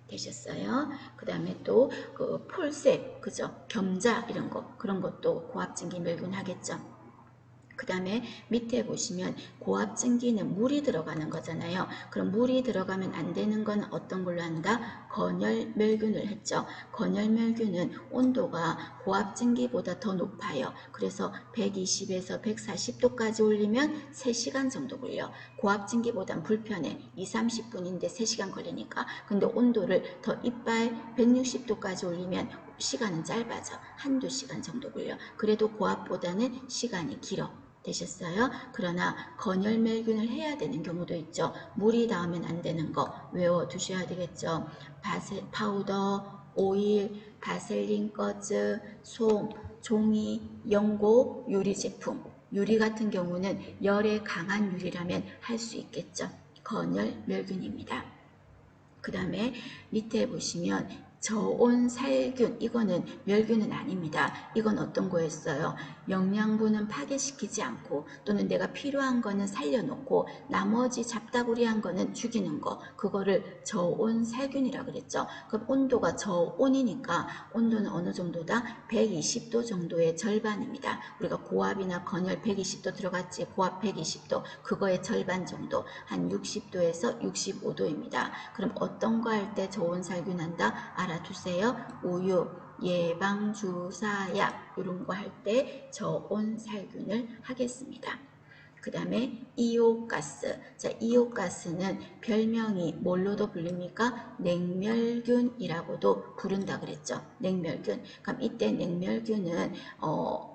되셨어요? 그 다음에 또 그 폴셋, 그죠? 겸자 이런 거, 그런 것도 고압증기 멸균 하겠죠. 그 다음에 밑에 보시면 고압증기는 물이 들어가는 거잖아요. 그럼 물이 들어가면 안 되는 건 어떤 걸로 한다? 건열멸균을 했죠. 건열멸균은 온도가 고압증기보다 더 높아요. 그래서 120에서 140도까지 올리면 3시간 정도 걸려. 고압증기보단 불편해. 2, 30분인데 3시간 걸리니까. 근데 온도를 더 이빨 160도까지 올리면 시간은 짧아져. 한두 시간 정도 걸려. 그래도 고압보다는 시간이 길어. 되셨어요? 그러나 건열멸균을 해야 되는 경우도 있죠. 물이 닿으면 안 되는 거 외워두셔야 되겠죠. 파우더, 오일, 바셀린 꺼즈, 솜, 종이, 연고, 유리 제품. 유리 같은 경우는 열에 강한 유리라면 할 수 있겠죠. 건열멸균입니다. 그 다음에 밑에 보시면 저온살균, 이거는 멸균은 아닙니다. 이건 어떤 거였어요? 영양분은 파괴시키지 않고 또는 내가 필요한 거는 살려놓고 나머지 잡다구리한 거는 죽이는 거, 그거를 저온살균이라고 그랬죠. 그럼 온도가 저온이니까 온도는 어느 정도다? 120도 정도의 절반입니다. 우리가 고압이나 건열 120도 들어갔지, 고압 120도, 그거의 절반 정도, 한 60도에서 65도입니다. 그럼 어떤 거 할 때 저온살균 한다? 알아두세요. 우유, 예방주사약 이런 거 할 때 저온살균을 하겠습니다. 그 다음에 이오가스. 자, 이오가스는 별명이 뭘로도 불립니까? 냉멸균이라고도 부른다 그랬죠. 냉멸균. 그럼 이때 냉멸균은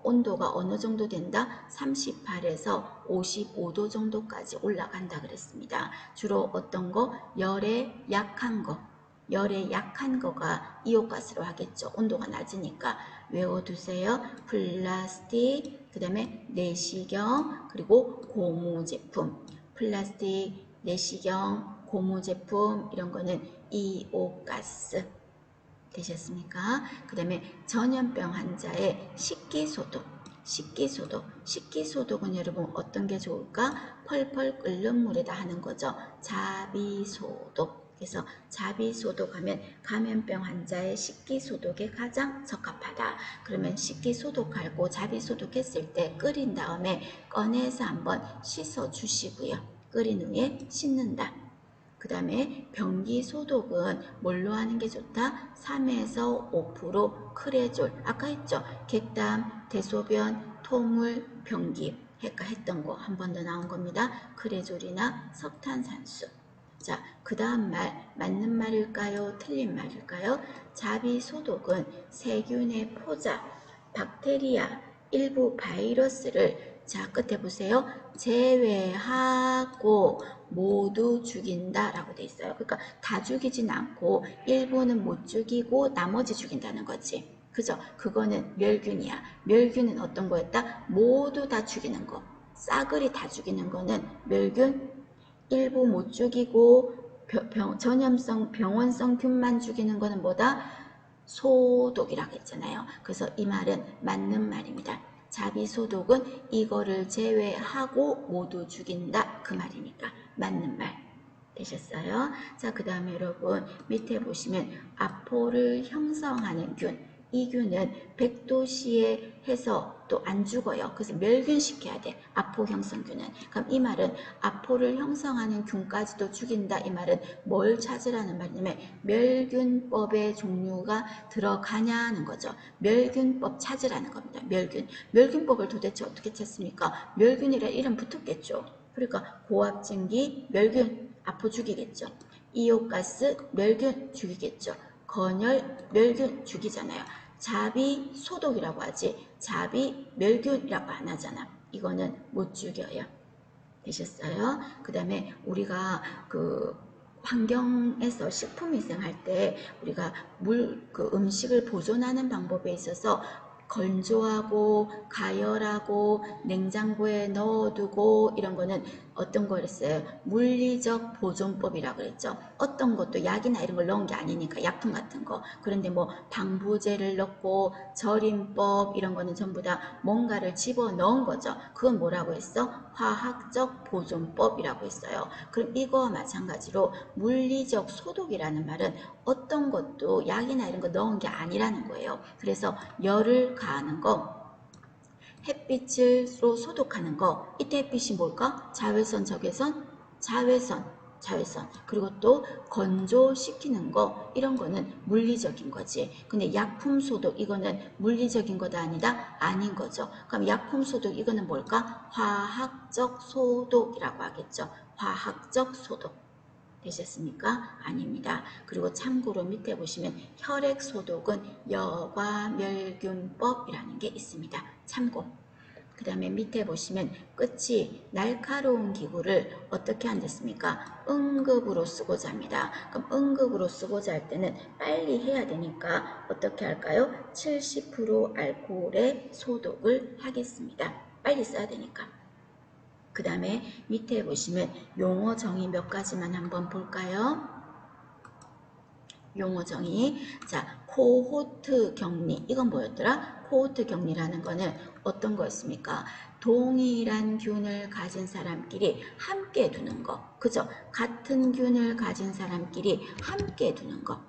온도가 어느 정도 된다? 38에서 55도 정도까지 올라간다 그랬습니다. 주로 어떤 거? 열에 약한 거. 열에 약한 거가 이오가스로 하겠죠. 온도가 낮으니까. 외워두세요. 플라스틱, 그 다음에 내시경, 그리고 고무 제품. 플라스틱, 내시경, 고무 제품 이런 거는 이오가스. 되셨습니까? 그 다음에 전염병 환자의 식기소독. 식기소독은 여러분 어떤 게 좋을까? 펄펄 끓는 물에다 하는 거죠. 자비소독. 그래서 자비소독하면 감염병 환자의 식기소독에 가장 적합하다. 그러면 식기소독하고 자비소독했을 때 끓인 다음에 꺼내서 한번 씻어주시고요. 끓인 후에 씻는다. 그 다음에 변기소독은 뭘로 하는 게 좋다? 3에서 5% 크레졸. 아까 했죠? 객담, 대소변, 토물, 변기. 했던 거 한 번 더 나온 겁니다. 크레졸이나 석탄산수. 자, 그 다음 말 맞는 말일까요? 틀린 말일까요? 자비소독은 세균의 포자, 박테리아, 일부 바이러스를 자 끝에 보세요. 제외하고 모두 죽인다 라고 돼 있어요. 그러니까 다 죽이진 않고 일부는 못 죽이고 나머지 죽인다는 거지. 그죠? 그거는 멸균이야. 멸균은 어떤 거였다? 모두 다 죽이는 거. 싸그리 다 죽이는 거는 멸균. 일부 못 죽이고 전염성 병원성 균만 죽이는 거는 뭐다? 소독이라고 했잖아요. 그래서 이 말은 맞는 말입니다. 자비 소독은 이거를 제외하고 모두 죽인다 그 말이니까 맞는 말 되셨어요? 자, 그 다음에 여러분 밑에 보시면 아포를 형성하는 균, 이 균은 100도씨에 해서 또 안 죽어요. 그래서 멸균시켜야 돼. 아포 형성균은. 그럼 이 말은 아포를 형성하는 균까지도 죽인다. 이 말은 뭘 찾으라는 말이냐면 멸균법의 종류가 들어가냐는 거죠. 멸균법 찾으라는 겁니다. 멸균. 멸균법을 도대체 어떻게 찾습니까? 멸균이라 이름 붙었겠죠. 그러니까 고압증기, 멸균, 아포 죽이겠죠. 이오가스, 멸균 죽이겠죠. 건열, 멸균 죽이잖아요. 자비 소독이라고 하지 자비 멸균이라고 안 하잖아. 이거는 못 죽여요. 되셨어요? 그 다음에 우리가 그 환경에서 식품위생 할 때 우리가 음식을 보존하는 방법에 있어서 건조하고 가열하고 냉장고에 넣어두고 이런 거는 어떤 거였어요? 물리적 보존법이라고 그랬죠. 어떤 것도 약이나 이런 걸 넣은 게 아니니까 약품 같은 거. 그런데 뭐 방부제를 넣고 절임법 이런 거는 전부 다 뭔가를 집어넣은 거죠. 그건 뭐라고 했어? 화학적 보존법이라고 했어요. 그럼 이거와 마찬가지로 물리적 소독이라는 말은 어떤 것도 약이나 이런 거 넣은 게 아니라는 거예요. 그래서 열을 가하는 거, 햇빛으로 소독하는 거. 이때 햇빛이 뭘까? 자외선, 적외선, 자외선. 그리고 또 건조시키는 거, 이런 거는 물리적인 거지. 근데 약품 소독, 이거는 물리적인 거다 아니다? 아닌 거죠. 그럼 약품 소독, 이거는 뭘까? 화학적 소독이라고 하겠죠. 화학적 소독. 되셨습니까? 아닙니다. 그리고 참고로 밑에 보시면 혈액 소독은 여과멸균법이라는 게 있습니다. 참고. 그 다음에 밑에 보시면 끝이 날카로운 기구를 어떻게 한댔습니까? 응급으로 쓰고자 합니다. 그럼 응급으로 쓰고자 할 때는 빨리 해야 되니까 어떻게 할까요? 70% 알코올에 소독을 하겠습니다. 빨리 써야 되니까. 그 다음에 밑에 보시면 용어 정의 몇 가지만 한번 볼까요? 용어 정의. 자, 코호트 격리. 이건 뭐였더라? 코호트 격리라는 거는 어떤 거였습니까? 동일한 균을 가진 사람끼리 함께 두는 거. 그죠? 같은 균을 가진 사람끼리 함께 두는 거.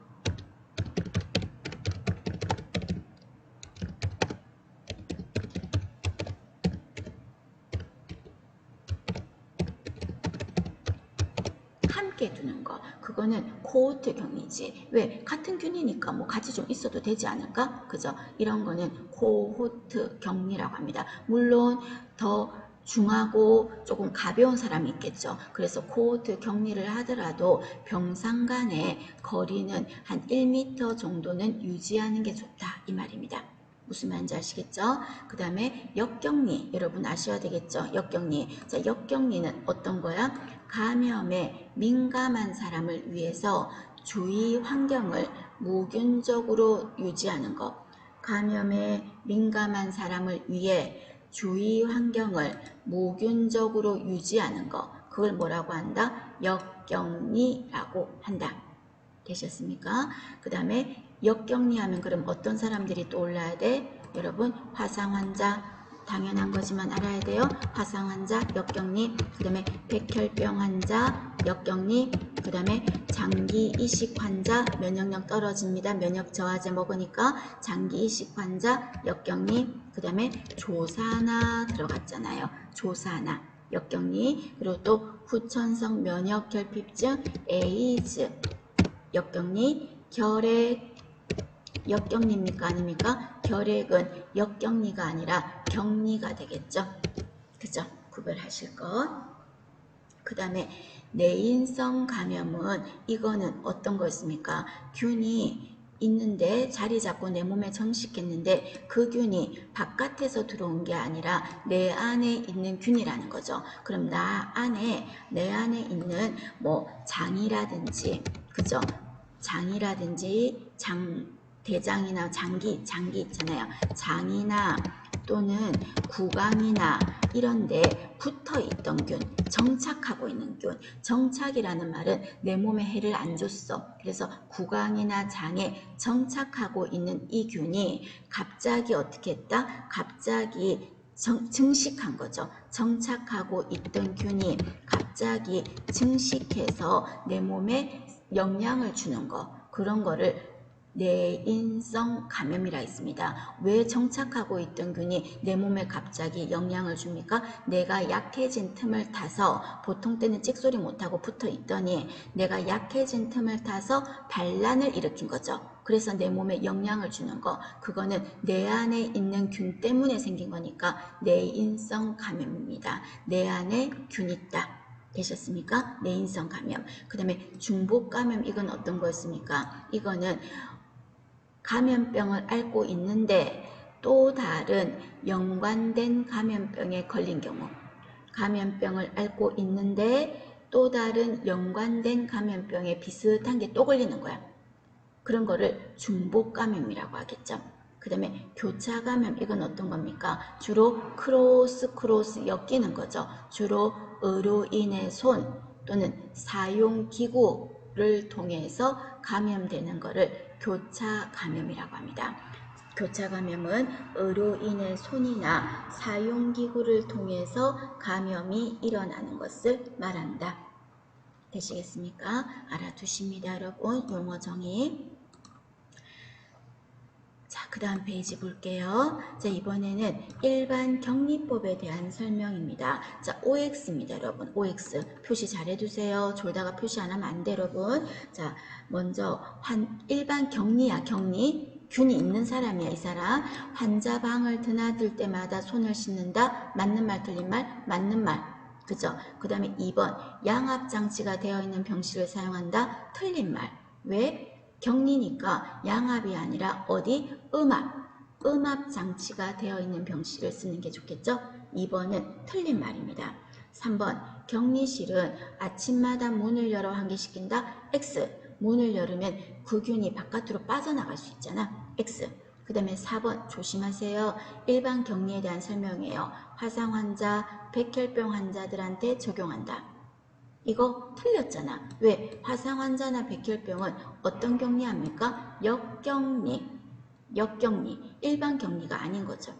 함께 두는 거. 그거는 코호트 격리지. 왜? 같은 균이니까 뭐 같이 좀 있어도 되지 않을까? 그죠? 이런 거는 코호트 격리라고 합니다. 물론 더 중하고 조금 가벼운 사람이 있겠죠. 그래서 코호트 격리를 하더라도 병상 간의 거리는 한 1m 정도는 유지하는 게 좋다. 이 말입니다. 무슨 말인지 아시겠죠? 그 다음에 역격리. 여러분 아셔야 되겠죠? 역격리. 자, 역격리는 어떤 거야? 감염에 민감한 사람을 위해서 주위 환경을 무균적으로 유지하는 것. 감염에 민감한 사람을 위해 주위 환경을 무균적으로 유지하는 것. 그걸 뭐라고 한다? 역격리라고 한다. 되셨습니까? 그 다음에 역격리하면 그럼 어떤 사람들이 또 올라야 돼? 여러분 화상 환자 당연한 거지만 알아야 돼요. 화상 환자 역격리, 그 다음에 백혈병 환자 역격리, 그 다음에 장기 이식 환자 면역력 떨어집니다. 면역 저하제 먹으니까 장기 이식 환자 역격리, 그 다음에 조산화 들어갔잖아요. 조산화 역격리, 그리고 또 후천성 면역 결핍증 에이즈 역격리, 결핵 역격리입니까? 아닙니까? 결핵은 역격리가 아니라 격리가 되겠죠. 그죠? 구별하실 것. 그 다음에 내인성 감염은 이거는 어떤 거였습니까? 균이 있는데 자리 잡고 내 몸에 정식했는데 그 균이 바깥에서 들어온 게 아니라 내 안에 있는 균이라는 거죠. 그럼 내 안에 있는 뭐 장이라든지 그죠? 장이라든지 대장이나 장기 있잖아요. 장이나 또는 구강이나 이런 데 붙어 있던 균, 정착하고 있는 균. 정착이라는 말은 내 몸에 해를 안 줬어. 그래서 구강이나 장에 정착하고 있는 이 균이 갑자기 어떻게 했다? 갑자기 증식한 거죠. 정착하고 있던 균이 갑자기 증식해서 내 몸에 영향을 주는 거, 그런 거를 내인성 감염이라 했습니다. 왜 정착하고 있던 균이 내 몸에 갑자기 영향을 줍니까? 내가 약해진 틈을 타서, 보통 때는 찍소리 못하고 붙어 있더니 내가 약해진 틈을 타서 반란을 일으킨 거죠. 그래서 내 몸에 영향을 주는 거, 그거는 내 안에 있는 균 때문에 생긴 거니까 내인성 감염입니다. 내 안에 균 있다. 되셨습니까? 내인성 감염. 그 다음에 중복 감염, 이건 어떤 거였습니까? 이거는 감염병을 앓고 있는데 또 다른 연관된 감염병에 걸린 경우, 감염병을 앓고 있는데 또 다른 연관된 감염병에 비슷한 게 또 걸리는 거야. 그런 거를 중복 감염이라고 하겠죠. 그 다음에 교차 감염, 이건 어떤 겁니까? 주로 크로스 엮이는 거죠. 주로 의료인의 손 또는 사용기구를 통해서 감염되는 거를 교차 감염이라고 합니다. 교차 감염은 의료인의 손이나 사용기구를 통해서 감염이 일어나는 것을 말한다. 되시겠습니까? 알아두십니다, 여러분. 용어 정의. 자, 그 다음 페이지 볼게요. 자, 이번에는 일반 격리법에 대한 설명입니다. 자, OX입니다, 여러분. OX. 표시 잘 해두세요. 졸다가 표시 안 하면 안 돼, 여러분. 자, 먼저, 일반 격리야, 격리. 균이 있는 사람이야, 이 사람. 환자 방을 드나들 때마다 손을 씻는다. 맞는 말, 틀린 말? 맞는 말. 그죠? 그 다음에 2번. 양압장치가 되어 있는 병실을 사용한다. 틀린 말. 왜? 격리니까 양압이 아니라 어디? 음압 장치가 되어 있는 병실을 쓰는 게 좋겠죠? 2번은 틀린 말입니다. 3번 격리실은 아침마다 문을 열어 환기시킨다. X. 문을 열으면 균이 바깥으로 빠져나갈 수 있잖아. X. 그 다음에 4번 조심하세요. 일반 격리에 대한 설명이에요. 화상 환자, 백혈병 환자들한테 적용한다. 이거 틀렸잖아. 왜? 화상 환자나 백혈병은 어떤 격리합니까? 역격리. 일반 격리가 아닌 거죠.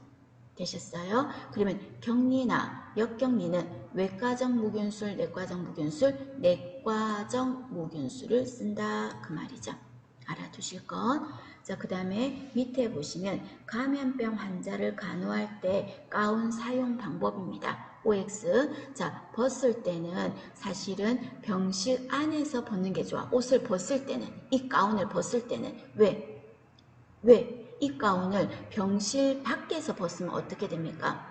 되셨어요? 그러면 격리나 역격리는 외과적 무균술, 내과적 무균술, 내과적 무균술을 쓴다. 그 말이죠. 알아두실 것. 자, 그 다음에 밑에 보시면 감염병 환자를 간호할 때 가운 사용 방법입니다. OX. 자, 벗을 때는 사실은 병실 안에서 벗는 게 좋아. 옷을 벗을 때는, 이 가운을 벗을 때는. 왜? 이 가운을 병실 밖에서 벗으면 어떻게 됩니까?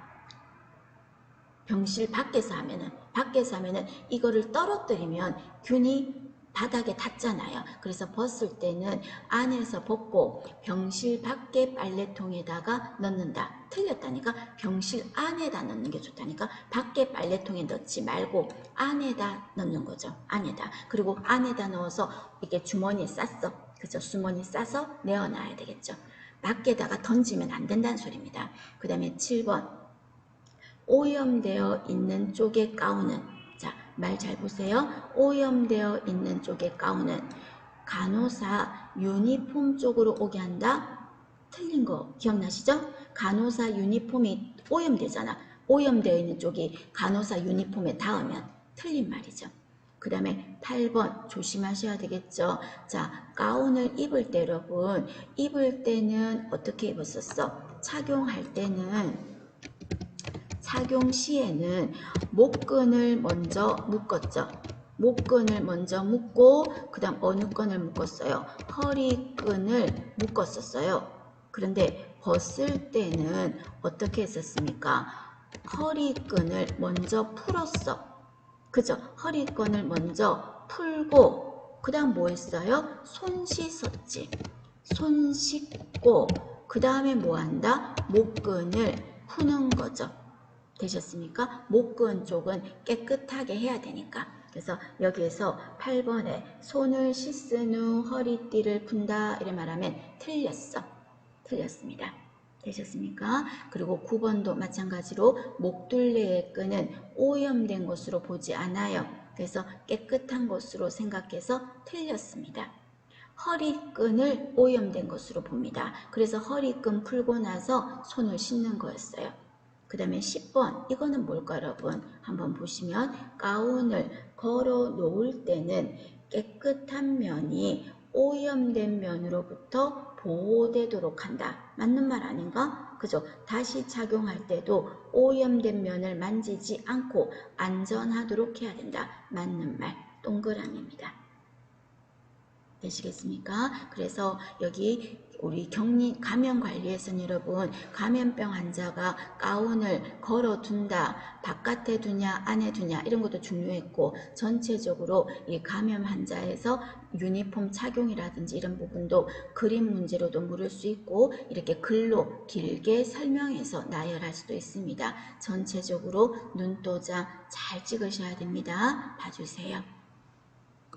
병실 밖에서 하면은 이거를 떨어뜨리면 균이 바닥에 닿잖아요. 그래서 벗을 때는 안에서 벗고 병실 밖에 빨래통에다가 넣는다. 틀렸다니까? 병실 안에다 넣는 게 좋다니까? 밖에 빨래통에 넣지 말고 안에다 넣는 거죠. 안에다. 그리고 안에다 넣어서 이렇게 주머니에 쌌어. 그죠? 주머니에 싸서 내어놔야 되겠죠. 밖에다가 던지면 안 된다는 소리입니다. 그 다음에 7번. 오염되어 있는 쪽의 가운은, 자, 말 잘 보세요. 오염되어 있는 쪽의 가운은 간호사 유니폼 쪽으로 오게 한다. 틀린 거 기억나시죠? 간호사 유니폼이 오염되잖아. 오염되어 있는 쪽이 간호사 유니폼에 닿으면 틀린 말이죠. 그 다음에 8번 조심하셔야 되겠죠. 자, 가운을 입을 때 여러분, 입을 때는 어떻게 입었었어? 착용 시에는 목끈을 먼저 묶었죠. 목끈을 먼저 묶고 그 다음 어느 끈을 묶었어요? 허리끈을 묶었었어요. 그런데 벗을 때는 어떻게 했었습니까? 허리끈을 먼저 풀었어. 그죠? 허리끈을 먼저 풀고 그 다음 뭐 했어요? 손 씻었지. 손 씻고 그 다음에 뭐 한다? 목끈을 푸는 거죠. 되셨습니까? 목근 쪽은 깨끗하게 해야 되니까. 그래서 여기에서 8번에 손을 씻은 후 허리띠를 푼다 이렇게 말하면 틀렸습니다. 되셨습니까? 그리고 9번도 마찬가지로 목둘레의 끈은 오염된 것으로 보지 않아요. 그래서 깨끗한 것으로 생각해서 틀렸습니다. 허리끈을 오염된 것으로 봅니다. 그래서 허리끈 풀고 나서 손을 씻는 거였어요. 그 다음에 10번 이거는 뭘까 여러분? 한번 보시면 가운을 걸어 놓을 때는 깨끗한 면이 오염된 면으로부터 보호되도록 한다. 맞는 말 아닌가? 그죠? 다시 착용할 때도 오염된 면을 만지지 않고 안전하도록 해야 된다. 맞는 말. 동그라미입니다. 되시겠습니까? 그래서 여기 우리 감염 관리에서는 여러분 감염병 환자가 가운을 걸어 둔다, 바깥에 두냐 안에 두냐 이런 것도 중요했고 전체적으로 이 감염 환자에서 유니폼 착용이라든지 이런 부분도 그림 문제로도 물을 수 있고 이렇게 글로 길게 설명해서 나열할 수도 있습니다. 전체적으로 눈도장 잘 찍으셔야 됩니다. 봐주세요.